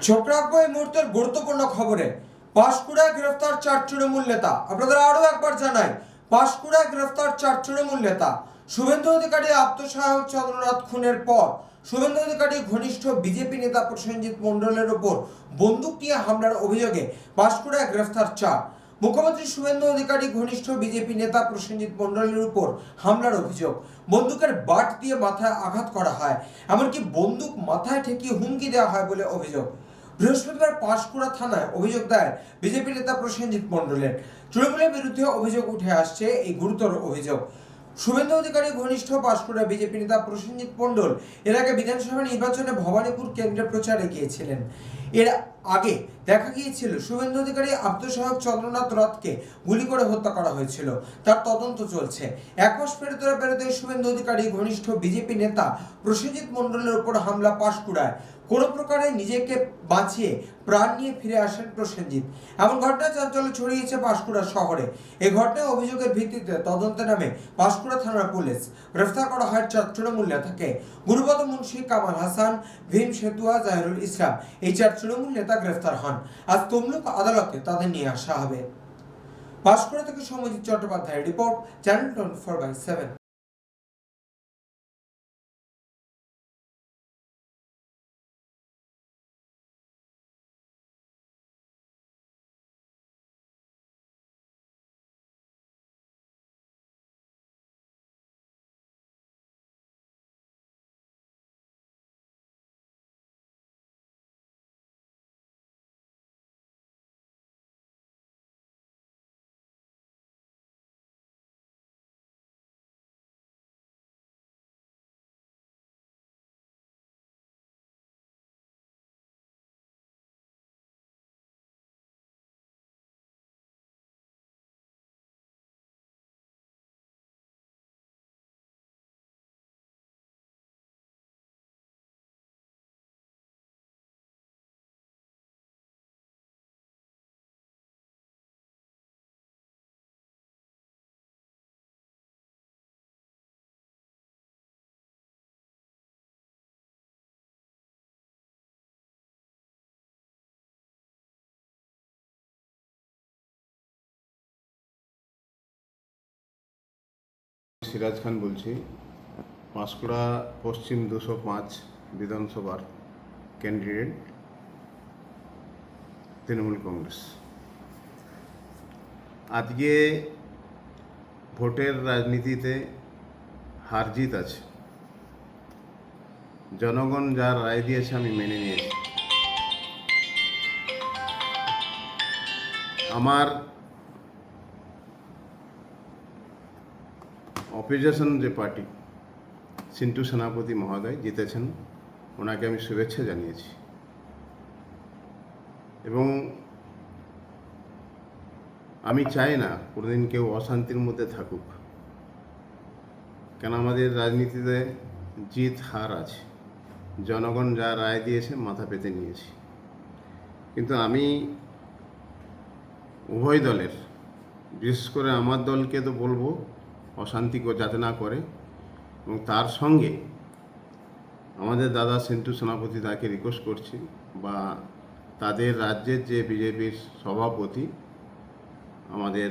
চোখ রাখবো এই মুহূর্তের গুরুত্বপূর্ণ খবরে। পাঁশকুড়ায় গ্রেফতার 4 তৃণমূল নেতা। আপনাদের আরো একবার জানাই, পাঁশকুড়ায় গ্রেফতার 4 তৃণমূল নেতা। শুভেন্দু অধিকারী আত্মসহায়ক চন্দ্রনাথ খুনের পর শুভেন্দু অধিকারী ঘনিষ্ঠ বিজেপি নেতা প্রসেনজিৎ মণ্ডলের ওপর বন্দুক নিয়ে হামলার অভিযোগে পাঁশকুড়ায় গ্রেফতার 4। মুখ্যমন্ত্রী শুভেন্দু অধিকারী ঘনিষ্ঠ বিজেপি নেতা প্রসেনজিৎ মণ্ডলের উপর হামলার অভিযোগ। বন্দুকের বাট দিয়ে মাথায় আঘাত করা হয়, এমনকি বন্দুক মাথায় ঠেকিয়ে হুমকি দেওয়া হয় বলে অভিযোগ। বৃহস্পতিবার পাঁশকুড়া থানায় অভিযোগ দায়ের বিজেপি নেতা প্রসেনজিৎ মণ্ডলের। তৃণমূলের বিরুদ্ধে অভিযোগ উঠে আসছে এই গুরুতর অভিযোগ। শুভেন্দু অধিকারী ঘনিষ্ঠ পাঁশকুড়া বিজেপি নেতা প্রসেনজিৎ মণ্ডল এর আগে বিধানসভা নির্বাচনে ভবানীপুর কেন্দ্রে প্রচারে গিয়েছিলেন। এর আগে দেখা গিয়েছিল শুভেন্দু অধিকারী আত্মসহায়ক চন্দ্রনাথ রথকে গুলি করে হত্যা করা হয়েছিল, তার তদন্ত চলছে। এক মাস পেরোতে শুভেন্দু অধিকারী ঘনিষ্ঠ বিজেপি নেতা প্রসেনজিৎ মণ্ডলের উপর হামলা পাঁশকুড়ায়। কোনো প্রকারে নিজেকে বাঁচিয়ে প্রাণ নিয়ে ফিরে আসেন প্রসেনজিৎ। এমন ঘটনায় চাঞ্চল্য ছড়িয়েছে পাঁশকুড়া শহরে। এই ঘটনায় অভিযোগের ভিত্তিতে তদন্তে নামে পাঁশকুড়া থানার পুলিশ। গ্রেফতার করা হয় 4 তৃণমূল নেতাকে। গুরুপদ মুন্সি, কামাল হাসান, ভীম সেতুয়া, জাহিরুল ইসলাম এই 4 তৃণমূল নেতা গ্রেফতার হন। আজ তমলুক আদালতে তাদের নিয়ে আসা হবে। পাঁশকুড়া থেকে সৌম্যজিৎ চট্টোপাধ্যায়ের রিপোর্ট, চ্যানেল 24/7। সিরাজ খান বলছি, পাঁশকুড়া পশ্চিম 205 বিধানসভার ক্যান্ডিডেট, তৃণমূল কংগ্রেস। আজকে ভোটের রাজনীতিতে হার জিত আছে। জনগণ যা রায় দিয়েছে আমি মেনে নিয়েছি। আমার অপোজিশন যে পার্টি সিন্টু সেনাপতি মহোদয় জিতেছেন, ওনাকে আমি শুভেচ্ছা জানিয়েছি এবং আমি চাই না কোনোদিন কেউ অশান্তির মধ্যে থাকুক, কেন আমাদের রাজনীতিতে জিত হার আছে। জনগণ যা রায় দিয়েছে মাথা পেতে নিয়েছি, কিন্তু আমি উভয় দলের, বিশেষ করে আমার দলকে তো বলবো অশান্তি যাতে না করে, এবং তার সঙ্গে আমাদের দাদা সিন্টু সেনাপতি তাকে রিকোয়েস্ট করছি, বা তাদের রাজ্যের যে বিজেপির সভাপতি আমাদের